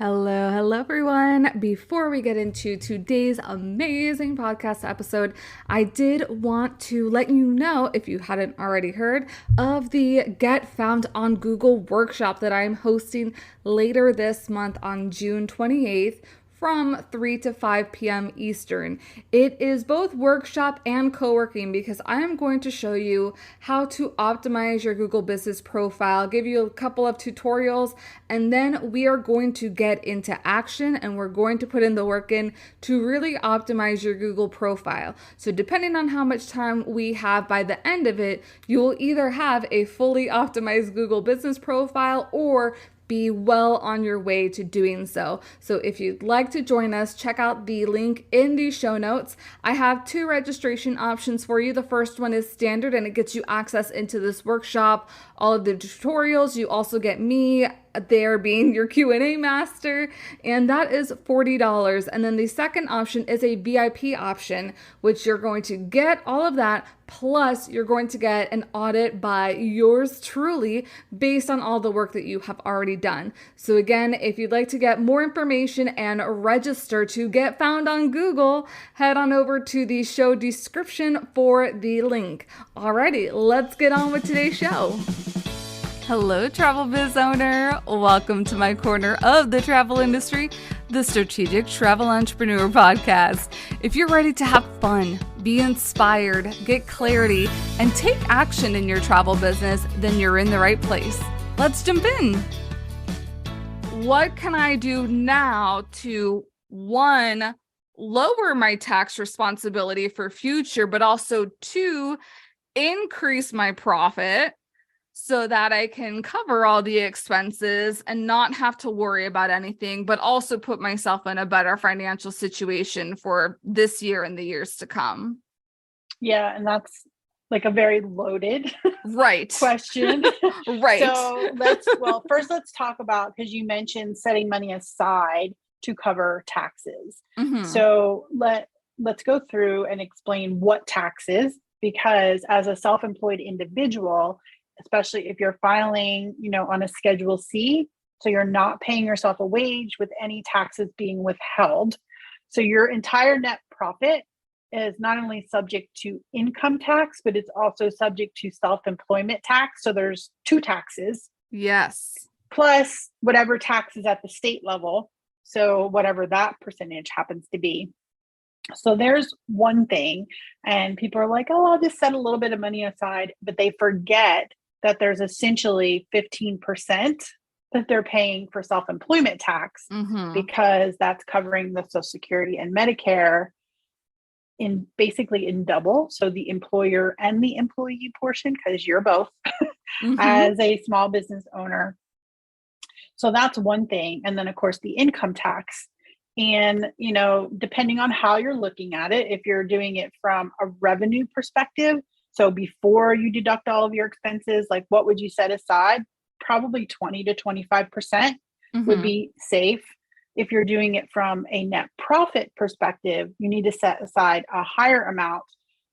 Hello, everyone. Before we get into today's amazing podcast episode, I did want to let you know, if you hadn't already heard, of the Get Found on Google workshop that I'm hosting later this month on June 28th. From 3 to 5 p.m. Eastern. It is both workshop and co-working because I am going to show you how to optimize your Google business profile, give you a couple of tutorials, and then we are going to get into action and we're going to put in the work in to really optimize your Google profile. So depending on how much time we have by the end of it, you will either have a fully optimized Google business profile or be well on your way to doing so. So if you'd like to join us, check out the link in the show notes. I have two registration options for you. The first one is standard and it gets you access into this workshop, all of the tutorials. You also get me there being your Q&A master, and that is $40. And then the second option is a VIP option, which you're going to get all of that, plus you're going to get an audit by yours truly based on all the work that you have already done. So again, if you'd like to get more information and register to get found on Google, head on over to the show description for the link. Alrighty, let's get on with today's show. Hello, travel biz owner. Welcome to my corner of the travel industry, the Strategic Travel Entrepreneur Podcast. If you're ready to have fun, be inspired, get clarity, and take action in your travel business, then you're in the right place. Let's jump in. What can I do now to, one, lower my tax responsibility for future, but also two, increase my profit so that I can cover all the expenses and not have to worry about anything, but also put myself in a better financial situation for this year and the years to come? Yeah, and that's like a very loaded right question. Right. So first let's talk about, because you mentioned setting money aside to cover taxes. Mm-hmm. So let's go through and explain what taxes, because as a self-employed individual, especially if you're filing, on a Schedule C, so you're not paying yourself a wage with any taxes being withheld. So your entire net profit is not only subject to income tax, but it's also subject to self-employment tax. So there's two taxes. Yes. Plus whatever tax is at the state level. So whatever that percentage happens to be. So there's one thing, and people are like, oh, I'll just set a little bit of money aside, but they forget that there's essentially 15% that they're paying for self-employment tax, because that's covering the Social Security and Medicare in double. So the employer and the employee portion, because you're both as a small business owner. So that's one thing. And then of course the income tax. And, depending on how you're looking at it, if you're doing it from a revenue perspective, so before you deduct all of your expenses, like what would you set aside? Probably 20 to 25% would be safe. If you're doing it from a net profit perspective, you need to set aside a higher amount,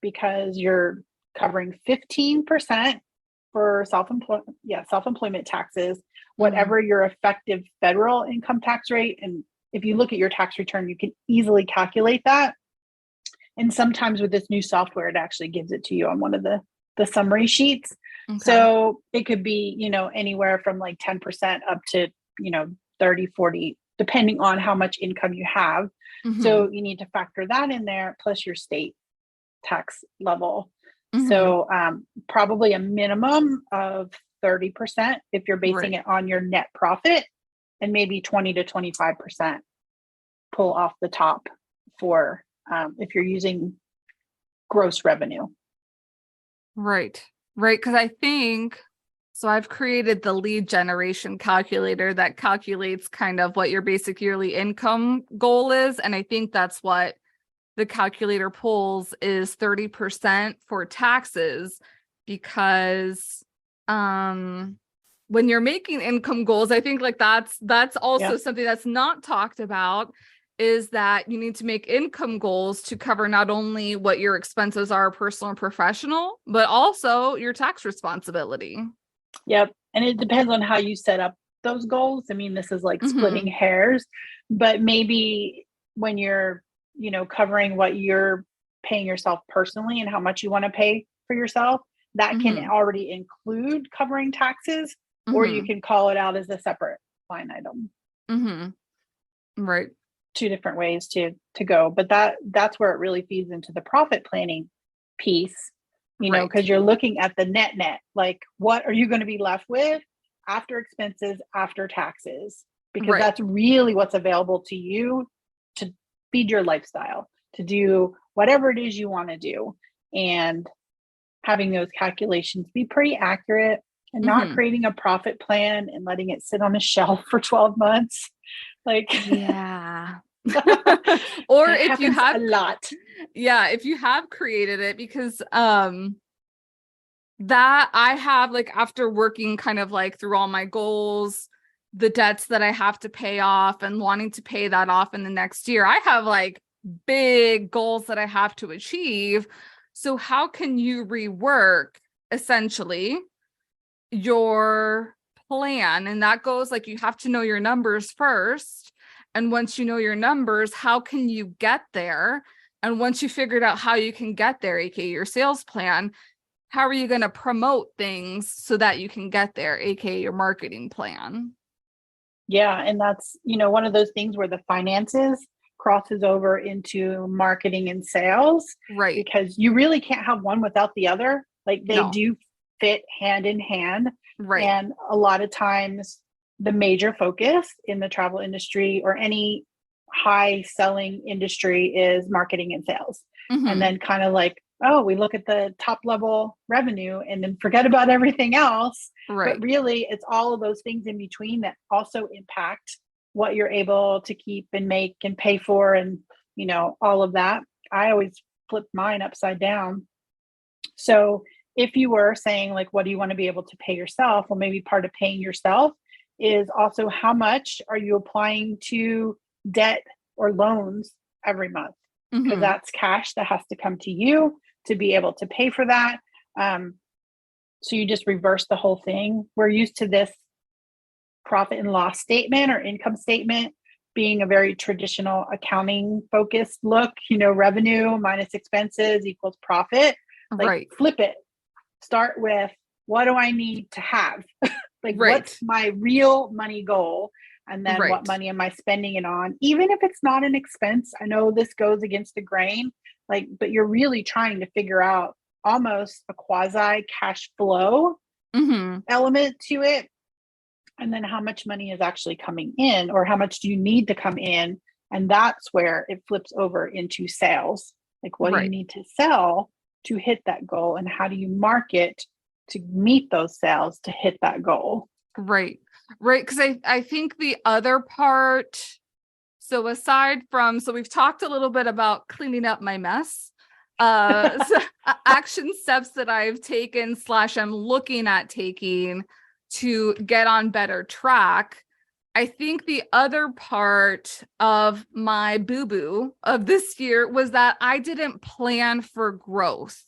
because you're covering 15% for self-employment taxes, whatever your effective federal income tax rate. And if you look at your tax return, you can easily calculate that. And sometimes with this new software, it actually gives it to you on one of the summary sheets. Okay. So it could be, anywhere from like 10% up to, 30, 40, depending on how much income you have. So you need to factor that in there, plus your state tax level. So probably a minimum of 30% if you're basing it on your net profit, and maybe 20 to 25% pull off the top for if you're using gross revenue. Right. Because I think, so I've created the lead generation calculator that calculates kind of what your basic yearly income goal is. And I think that's what the calculator pulls is 30% for taxes, because when you're making income goals, I think like that's also something that's not talked about, is that you need to make income goals to cover not only what your expenses are, personal and professional, but also your tax responsibility. Yep. And it depends on how you set up those goals. I mean, this is like splitting Mm-hmm. hairs, but maybe when you're, covering what you're paying yourself personally and how much you want to pay for yourself, that can Mm-hmm. already include covering taxes, or you Mm-hmm. can call it out as a separate line item. Mm-hmm. Right. Two different ways to go, but that's where it really feeds into the profit planning piece, Right. because you're looking at the net, like what are you going to be left with after expenses, after taxes, because Right. that's really what's available to you to feed your lifestyle, to do whatever it is you want to do, and having those calculations be pretty accurate, and not Mm-hmm. creating a profit plan and letting it sit on a shelf for 12 months, like Yeah. Or that if you happens a have, lot. yeah, if you have created it, because that I have, like, after working kind of like through all my goals, the debts that I have to pay off and wanting to pay that off in the next year, I have like big goals that I have to achieve. So how can you rework essentially your plan? And that goes like, you have to know your numbers first. And once you know your numbers, how can you get there? And once you figured out how you can get there, aka your sales plan, how are you going to promote things so that you can get there, aka your marketing plan? Yeah, and that's, one of those things where the finances crosses over into marketing and sales, Right. because you really can't have one without the other. Like they No. do fit hand in hand. Right. And a lot of times the major focus in the travel industry or any high selling industry is marketing and sales. And Mm-hmm. then kind of like, oh, we look at the top level revenue and then forget about everything else. But Right. really, it's all of those things in between that also impact what you're able to keep and make and pay for, and all of that. I always flip mine upside down. So if you were saying like, what do you want to be able to pay yourself? Well, maybe part of paying yourself is also how much are you applying to debt or loans every month, because Mm-hmm. that's cash that has to come to you to be able to pay for that. Um, so you just reverse the whole thing. We're used to this profit and loss statement or income statement being a very traditional accounting focused look, revenue minus expenses equals profit. Like Right. flip it. Start with, what do I need to have? Like what's Right. my real money goal? And then what Right. money am I spending it on? Even if it's not an expense, I know this goes against the grain, like, but you're really trying to figure out almost a quasi cash flow Mm-hmm. element to it. And then how much money is actually coming in, or how much do you need to come in? And that's where it flips over into sales. Like, what do you Right. need to sell to hit that goal? And how do you market to meet those sales to hit that goal? Right. Right. Because I think the other part, so aside from, so we've talked a little bit about cleaning up my mess. So, action steps that I've taken slash I'm looking at taking to get on better track. I think the other part of my boo-boo of this year was that I didn't plan for growth.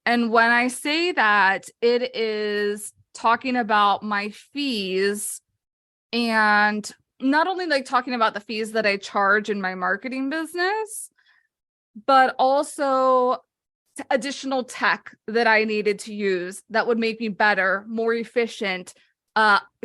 And when I say that, it is talking about my fees, and not only like talking about the fees that I charge in my marketing business, but also additional tech that I needed to use that would make me better, more efficient,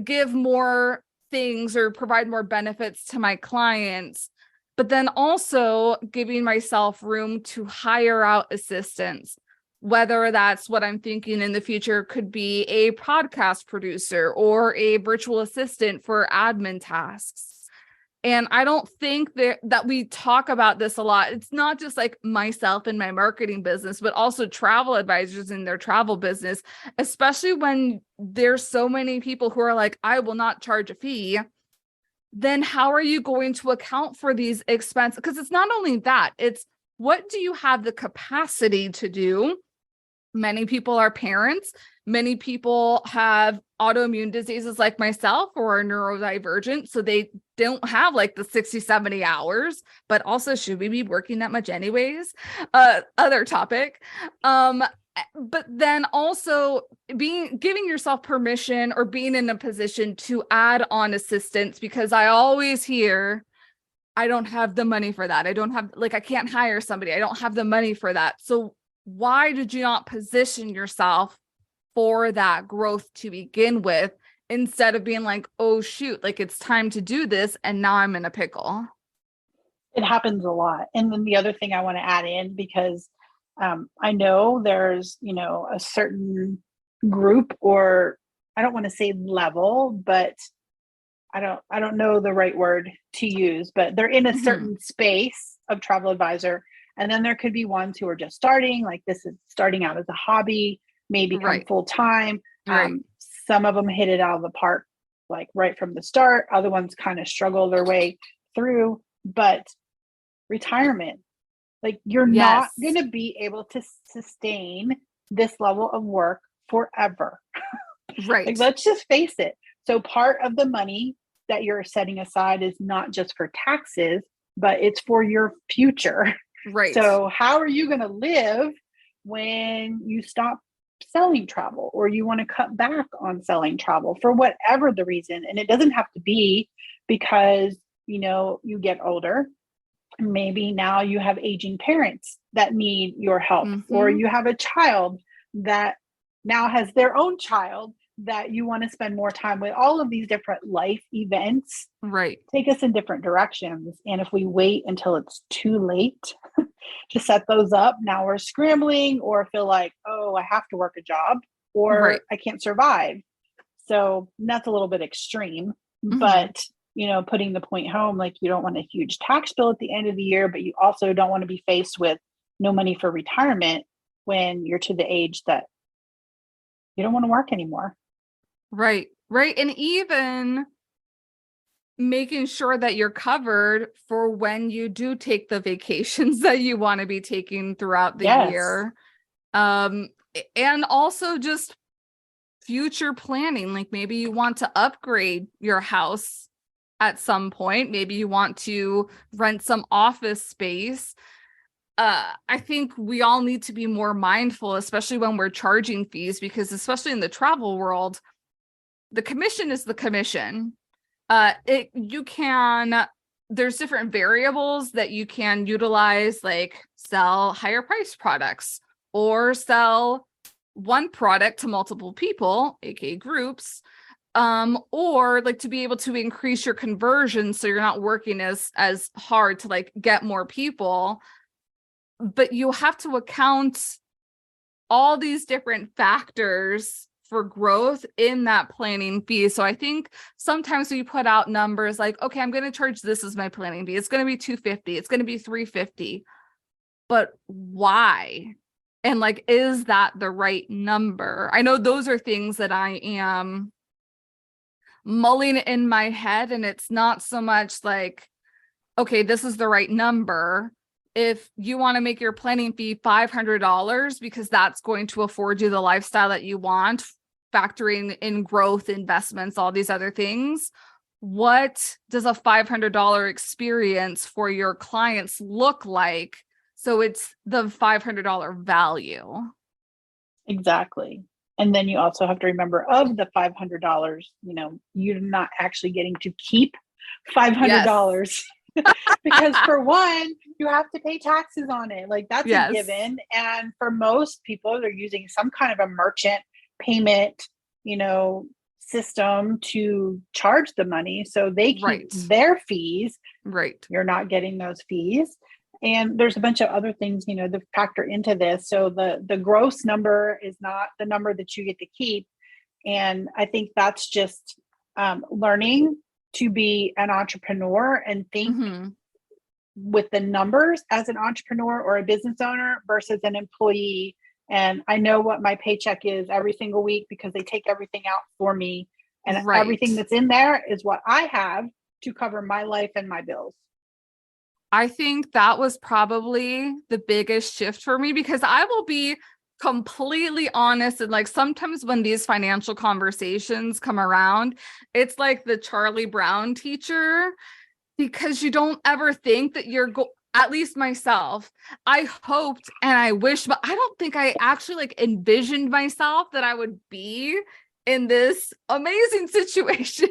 give more things or provide more benefits to my clients, but then also giving myself room to hire out assistants. Whether that's what I'm thinking in the future could be a podcast producer or a virtual assistant for admin tasks. And I don't think that we talk about this a lot. It's not just like myself and my marketing business, but also travel advisors in their travel business, especially when there's so many people who are like, I will not charge a fee. Then how are you going to account for these expenses? Because it's not only that, it's what do you have the capacity to do? Many people are parents. Many people have autoimmune diseases like myself or are neurodivergent. So they don't have like the 60, 70 hours, but also should we be working that much anyways? Other topic. But then also giving yourself permission or being in a position to add on assistance, because I always hear, I don't have the money for that. I don't have, like, I can't hire somebody. I don't have the money for that. So why did you not position yourself for that growth to begin with, instead of being like, oh shoot, like it's time to do this and now I'm in a pickle? It happens a lot. And then the other thing I want to add in, because I know there's, a certain group, or I don't want to say level, but I don't know the right word to use, but they're in a certain space of travel advisor. And then there could be ones who are just starting, like this is starting out as a hobby, may become full time. Right. Some of them hit it out of the park, like right from the start. Other ones kind of struggle their way through. But retirement, like you're not going to be able to sustain this level of work forever. Right. Like, let's just face it. So part of the money that you're setting aside is not just for taxes, but it's for your future. Right. So how are you going to live when you stop selling travel, or you want to cut back on selling travel for whatever the reason? And it doesn't have to be because, you get older. Maybe now you have aging parents that need your help, or you have a child that now has their own child that you want to spend more time with. All of these different life events take us in different directions. And if we wait until it's too late to set those up, now we're scrambling or feel like, oh, I have to work a job or I can't survive. So that's a little bit extreme, but putting the point home, like you don't want a huge tax bill at the end of the year, but you also don't want to be faced with no money for retirement when you're to the age that you don't want to work anymore. Right. And even making sure that you're covered for when you do take the vacations that you want to be taking throughout the year. And also just future planning. Like maybe you want to upgrade your house at some point. Maybe you want to rent some office space. I think we all need to be more mindful, especially when we're charging fees, because especially in the travel world, the commission is the commission. There's different variables that you can utilize, like sell higher price products or sell one product to multiple people, aka groups, or like to be able to increase your conversion so you're not working as hard to like get more people. But you have to account all these different factors for growth in that planning fee. So I think sometimes we put out numbers like, okay, I'm going to charge this as my planning fee. It's going to be $250. It's going to be $350. But why? And like, is that the right number? I know those are things that I am mulling in my head, and it's not so much like, okay, this is the right number. If you want to make your planning fee $500 because that's going to afford you the lifestyle that you want, factoring in growth, investments, all these other things, what does a $500 experience for your clients look like? So it's the $500 value. Exactly. And then you also have to remember, of the $500, you're not actually getting to keep $500. Because for one, you have to pay taxes on it. Like that's a given. And for most people, they're using some kind of a merchant payment, system to charge the money. So they keep their fees. Right. You're not getting those fees. And there's a bunch of other things, that factor into this. So the gross number is not the number that you get to keep. And I think that's just learning to be an entrepreneur and think with the numbers as an entrepreneur or a business owner versus an employee. And I know what my paycheck is every single week because they take everything out for me. And everything that's in there is what I have to cover my life and my bills. I think that was probably the biggest shift for me, because I will be completely honest. And like sometimes when these financial conversations come around, it's like the Charlie Brown teacher, because you don't ever think that at least myself, I hoped and I wished, but I don't think I actually like envisioned myself that I would be in this amazing situation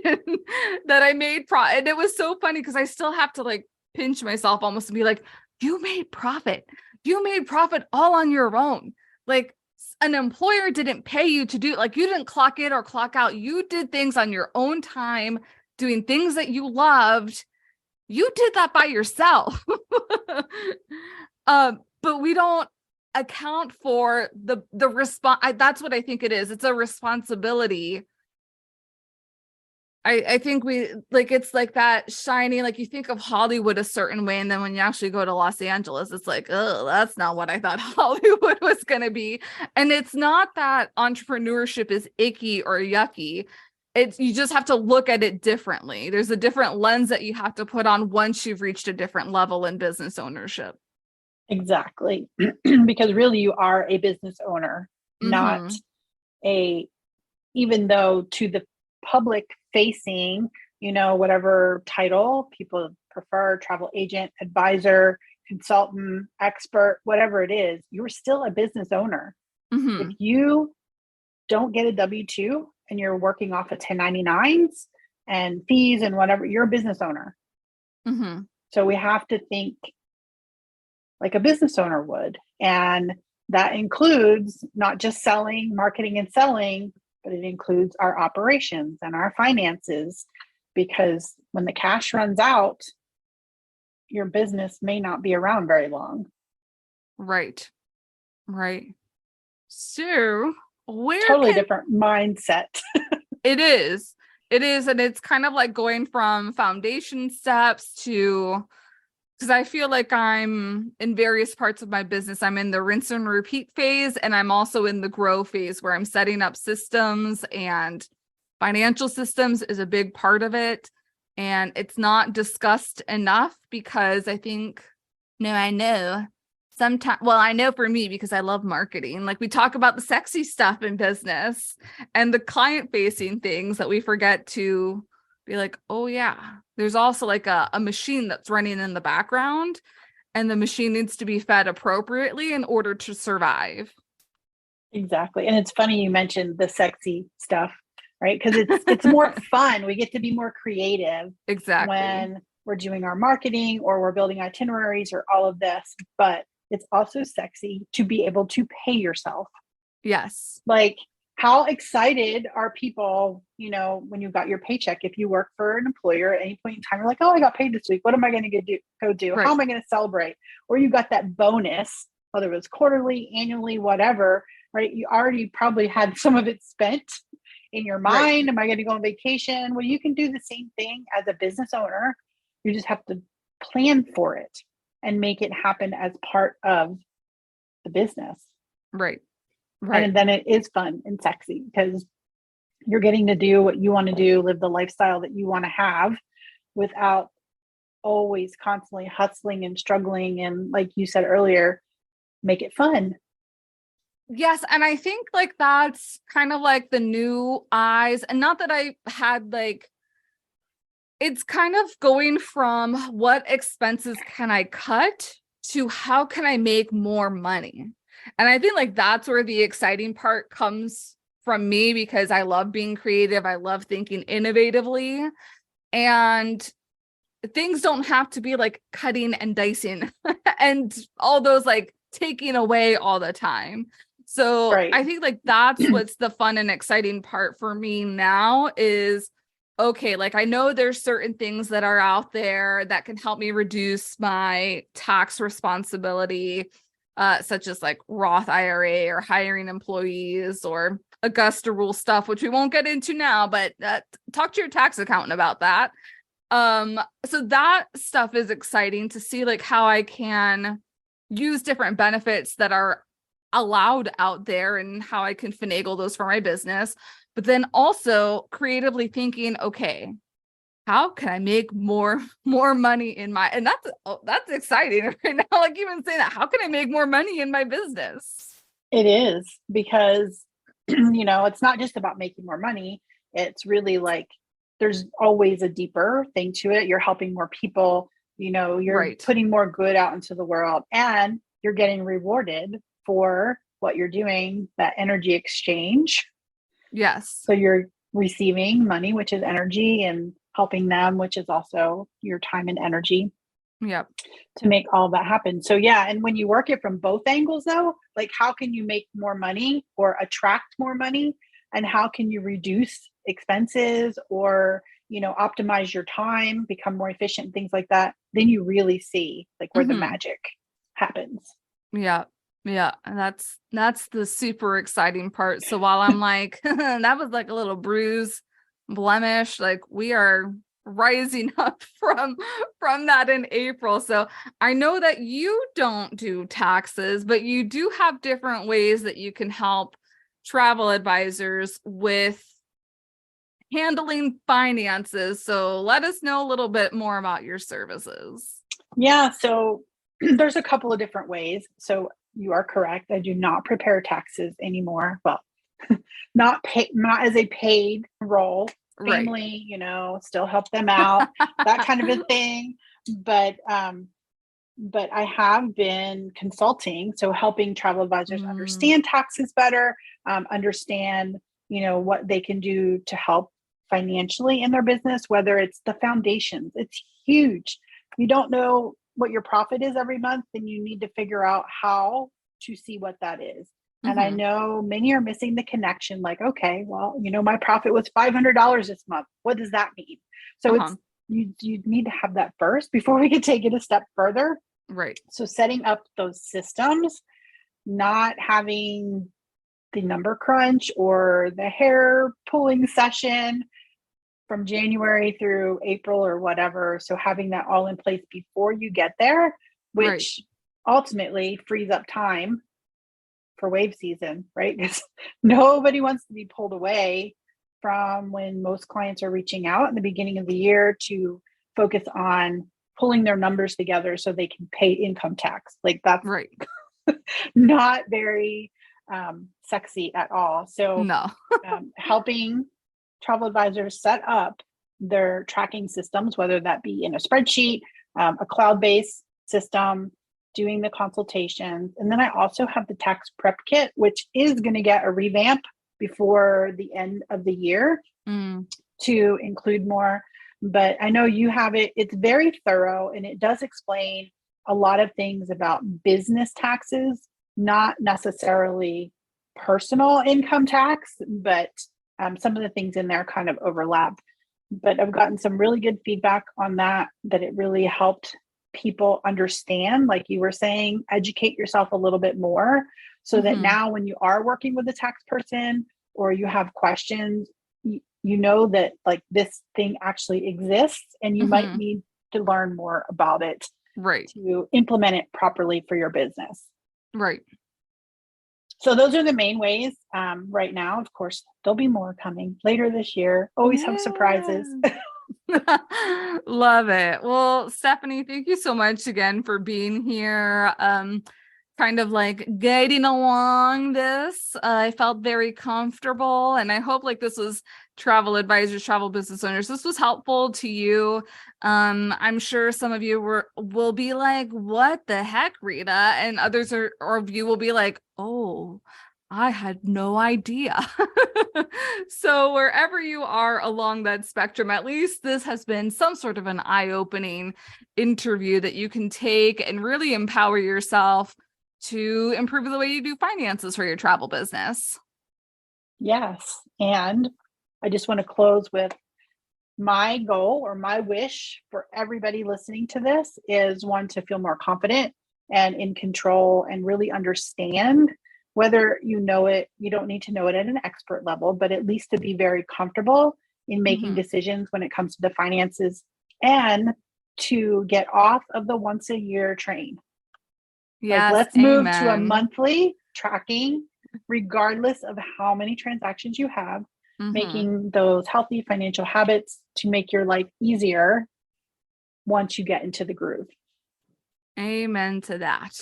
that I made and it was so funny because I still have to like pinch myself almost and be like, you made profit. You made profit all on your own. Like an employer didn't pay you to do, like you didn't clock in or clock out. You did things on your own time, doing things that you loved. You did that by yourself. But we don't account for the response. That's what I think it is. It's a responsibility. I think we like, it's like that shiny, like you think of Hollywood a certain way, and then when you actually go to Los Angeles, it's like, oh, that's not what I thought Hollywood was going to be. And it's not that entrepreneurship is icky or yucky. It's, you just have to look at it differently. There's a different lens that you have to put on once you've reached a different level in business ownership. Exactly. Because really you are a business owner, not even though to the public facing, whatever title people prefer, travel agent, advisor, consultant, expert, whatever it is, you're still a business owner. If you don't get a W-2 and you're working off of 1099s and fees and whatever, you're a business owner. So we have to think like a business owner would. And that includes not just selling, marketing and selling, but it includes our operations and our finances, because when the cash runs out, your business may not be around very long. Right. So totally different mindset. It is. And it's kind of like going from foundation steps to, because I feel like I'm in various parts of my business. I'm in the rinse and repeat phase, and I'm also in the grow phase where I'm setting up systems, and financial systems is a big part of it. And it's not discussed enough because I think, I know sometimes, well, I know for me, because I love marketing, like we talk about the sexy stuff in business and the client facing things that we forget to be like, oh yeah, there's also like a machine that's running in the background, and the machine needs to be fed appropriately in order to survive. Exactly. And it's funny you mentioned the sexy stuff, right? Because it's more fun. We get to be more creative. Exactly. When we're doing our marketing or we're building itineraries or all of this, but it's also sexy to be able to pay yourself. Yes. Like, how excited are people, when you got your paycheck? If you work for an employer at any point in time, you're like, oh, I got paid this week. What am I going to go do? Right. How am I going to celebrate? Or you got that bonus, whether it was quarterly, annually, whatever, right? You already probably had some of it spent in your mind. Right. Am I going to go on vacation? Well, you can do the same thing as a business owner. You just have to plan for it and make it happen as part of the business. Right. And then it is fun and sexy because you're getting to do what you want to do, live the lifestyle that you want to have without always constantly hustling and struggling. And like you said earlier, make it fun. Yes. And I think like that's kind of like the new eyes, and not that I had like, it's kind of going from what expenses can I cut to how can I make more money? And I think like that's where the exciting part comes from me, because I love being creative. I love thinking innovatively, and things don't have to be like cutting and dicing and all those like taking away all the time. So right. I think like that's what's the fun and exciting part for me now is, okay, like I know there's certain things that are out there that can help me reduce my tax responsibility, such as like Roth IRA or hiring employees or Augusta rule stuff, which we won't get into now, but talk to your tax accountant about that. So that stuff is exciting to see like how I can use different benefits that are allowed out there and how I can finagle those for my business. But then also creatively thinking, okay, how can I make more money in my, and that's exciting right now. Like even saying that, how can I make more money in my business? It is, because, it's not just about making more money. It's really like, there's always a deeper thing to it. You're helping more people. You're Right. putting more good out into the world, and you're getting rewarded for what you're doing, that energy exchange. Yes. So you're receiving money, which is energy, and helping them, which is also your time and energy Yep. to make all that happen. So yeah, and when you work it from both angles though, like how can you make more money or attract more money, and how can you reduce expenses or, optimize your time, become more efficient, things like that, then you really see like where the Mm-hmm. magic happens. Yeah. Yeah. And that's the super exciting part. So while I'm like, that was like a little bruise, blemish, like we are rising up from that in April. So I know that you don't do taxes, but you do have different ways that you can help travel advisors with handling finances. So let us know a little bit more about your services. Yeah, so there's a couple of different ways. So you are correct. I do not prepare taxes anymore. Well, not as a paid role. Right. Family, still help them out, that kind of a thing. But I have been consulting, so helping travel advisors Mm, understand taxes better, understand, what they can do to help financially in their business, whether it's the foundations. It's huge. You don't know what your profit is every month, then you need to figure out how to see what that is. And I mm-hmm. know many are missing the connection, like, okay, well, my profit was $500 this month. What does that mean? So Uh-huh. it's you need to have that first before we can take it a step further. Right. So setting up those systems, not having the number crunch or the hair pulling session from January through April or whatever. So having that all in place before you get there, Right. which ultimately frees up time for wave season, right? Because nobody wants to be pulled away from when most clients are reaching out in the beginning of the year to focus on pulling their numbers together so they can pay income tax. Like that's Right. not very sexy at all. So No. helping travel advisors set up their tracking systems, whether that be in a spreadsheet, a cloud-based system, doing the consultations. And then I also have the tax prep kit, which is going to get a revamp before the end of the year to include more. But I know you have it. It's very thorough, and it does explain a lot of things about business taxes, not necessarily personal income tax, but some of the things in there kind of overlap. But I've gotten some really good feedback on that it really helped people understand, like you were saying, educate yourself a little bit more so that Mm-hmm. now when you are working with a tax person or you have questions, you know that like this thing actually exists and you might Mm-hmm. need to learn more about it Right. to implement it properly for your business. Right. So those are the main ways right now. Of course, there'll be more coming later this year. Always have surprises. Yeah. Love it. Well, Stephanie, thank you so much again for being here. Kind of like guiding along this. I felt very comfortable, and I hope like this was travel advisors, travel business owners. This was helpful to you. I'm sure some of you will be like, "What the heck, Rita?" And others or of you will be like, "Oh, I had no idea." So wherever you are along that spectrum, at least this has been some sort of an eye-opening interview that you can take and really empower yourself to improve the way you do finances for your travel business. Yes. And I just want to close with my goal or my wish for everybody listening to this is one to feel more confident and in control and really understand whether you know it, you don't need to know it at an expert level, but at least to be very comfortable in making Mm-hmm. decisions when it comes to the finances and to get off of the once a year train. Like, Yes, let's move to a amen. monthly tracking, regardless of how many transactions you have, Mm-hmm. making those healthy financial habits to make your life easier once you get into the groove. Amen to that.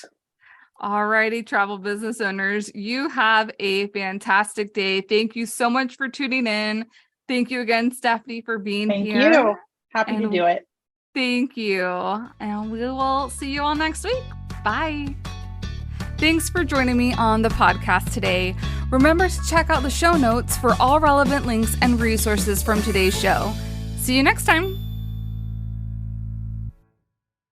Alrighty, travel business owners, you have a fantastic day. Thank you so much for tuning in. Thank you again, Stephanie, for being Thank here. you. Happy to And do it. Thank you. And we will see you all next week. Bye. Thanks for joining me on the podcast today. Remember to check out the show notes for all relevant links and resources from today's show. See you next time.